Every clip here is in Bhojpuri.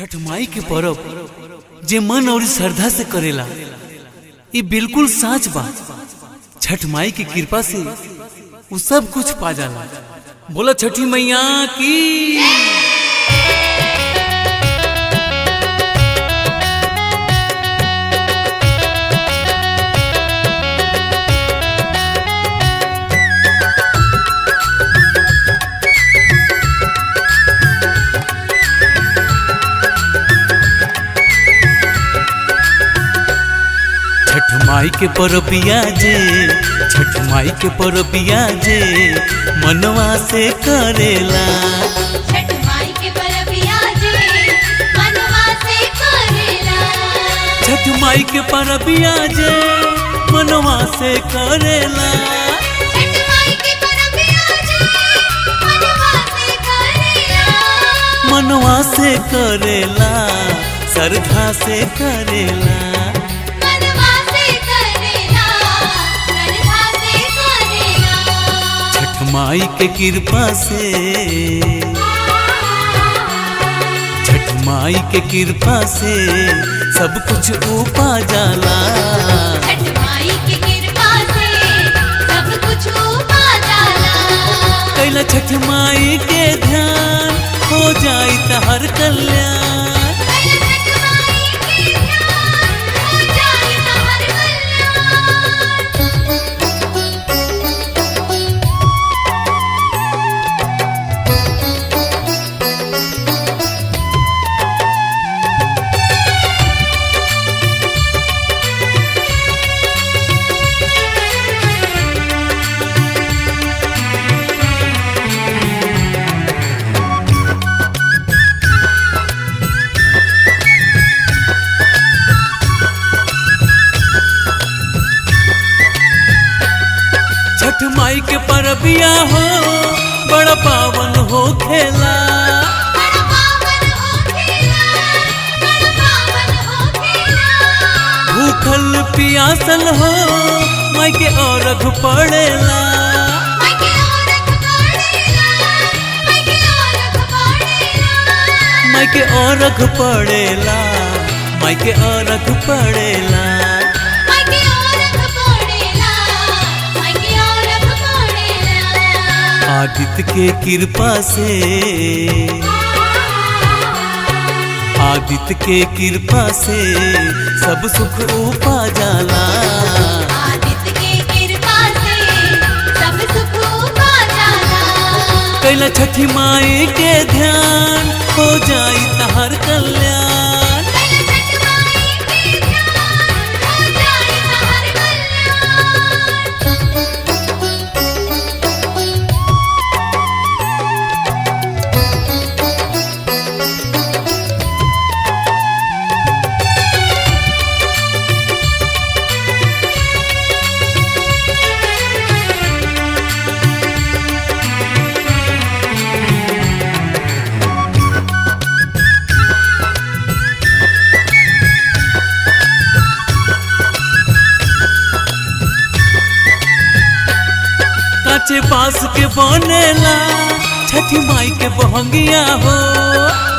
छठ माई के पर्व जे मन और श्रद्धा से करेला ये बिल्कुल साच बा। छठ माई की कृपा से वो सब कुछ पा जाला। बोला छठी मैया की। छठ माई के परबिया जे, छठ माई के परबिया जे मनवा से करेला। छठ माई के परबिया जे मनवा से करेला। छठ माई के परबिया जे मनवा से करेला। छठ माई के परबिया जे मनवा से करेला। मनवा से करेला, श्रद्धा से करेला। माई के कृपा से, छठ माई के कृपा से सब कुछ उपा जाला। छठ माई के कृपा से सब कुछ उपा जाला। कैला छठ माई के ध्यान हो जाई तहर कल्याण। छठ माई के परबिया हो बड़ा पावन हो खेला। बड़ा पावन हो खेला, बड़ा पावन हो खेला। भूखल पियासल हो माई के औरघ पड़ेला। माई के औरघ पड़ेला, माई के औरघ पड़ेला। माई के औरघ पड़ेला, माई के औरघ पड़ेला। आदित्य के कृपा से, आदित्य के कृपा से सब सुख उपा जाला। आदित्य के कृपा से सब सुख उपा जाला। कैला छठी माई के ध्यान हो जाई तहर कल्याण। काचे बांस के बनेला छठी माई के बहंगिया हो।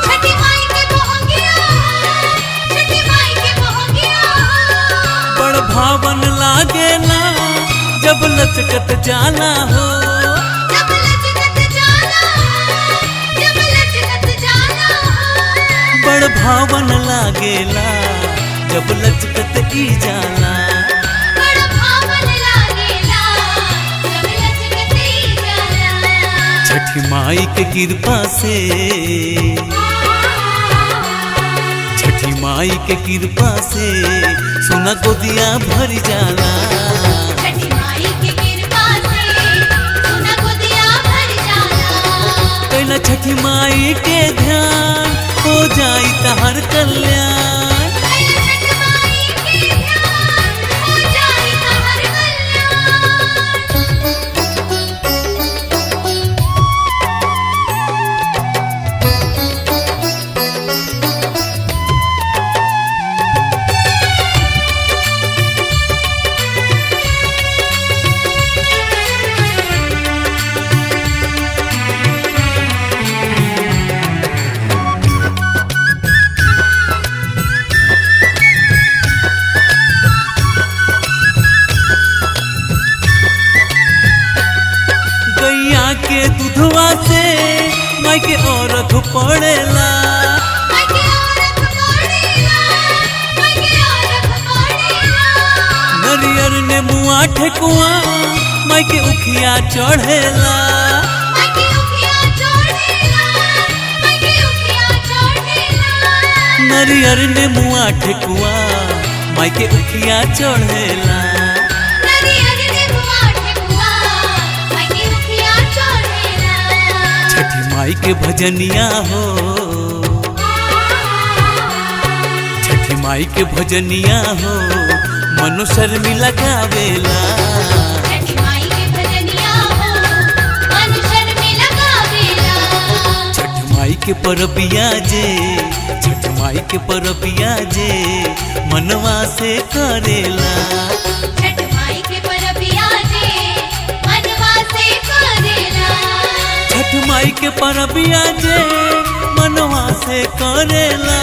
छठी माई के बहंगिया हो, छठी माई के बहंगिया हो। बड़ भावन लागेला जब लचकत जाला हो। जब लचकत जाला, जब लचकत जाला हो। बड़ भावन लागेला जब लचकत ई जाला। बड़ भावन लागेला जब लचकत ई जाला। छठी माई के कृपा से, छठी माई के कृपा से सोना गोदिया भर जाला। छठी माई के कृपा से सोना गोदिया भर जाला। कैला छठी माई के ध्यान हो जाई तहर कल्याण। ठेकुआ माई के उखिया चढ़ेला। माई के उखिया चढ़ेला, माई के उखिया चढ़ेला। नरियर नेमुआ ठेकुआ माई के उखिया चढ़ेला। नरियर नेमुआ ठेकुआ माई के उखिया चढ़ेला। छठी माई के भजनिया हो, छठी माई के भजनिया हो, मनो शर्मिला गावेला। छठी माई के भजनिया हो, मन शर्मिला गावेला। छठ माई के परबिया जे, छठ माई के परबिया जे, मनवा से करेला। छठ माई के परबिया जे, मनवा से करेला। छठ माई के परबिया जे, मनवा से करेला।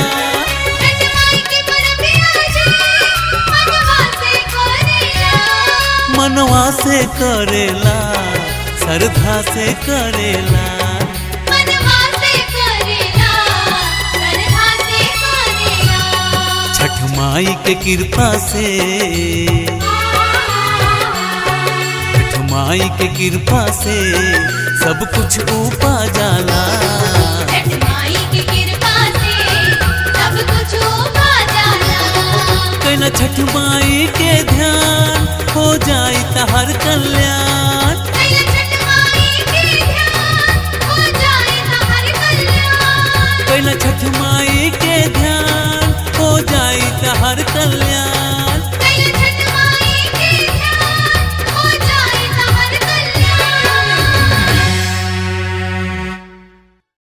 छठ माई के परबिया जे, मनवा से करेला। मनवा से करेला, श्रद्धा से करेला। मनवा से करेला, श्रद्धा से करेला। छठ माई के कृपा से, छठ माई के कृपा से सब कुछ उपा जाला।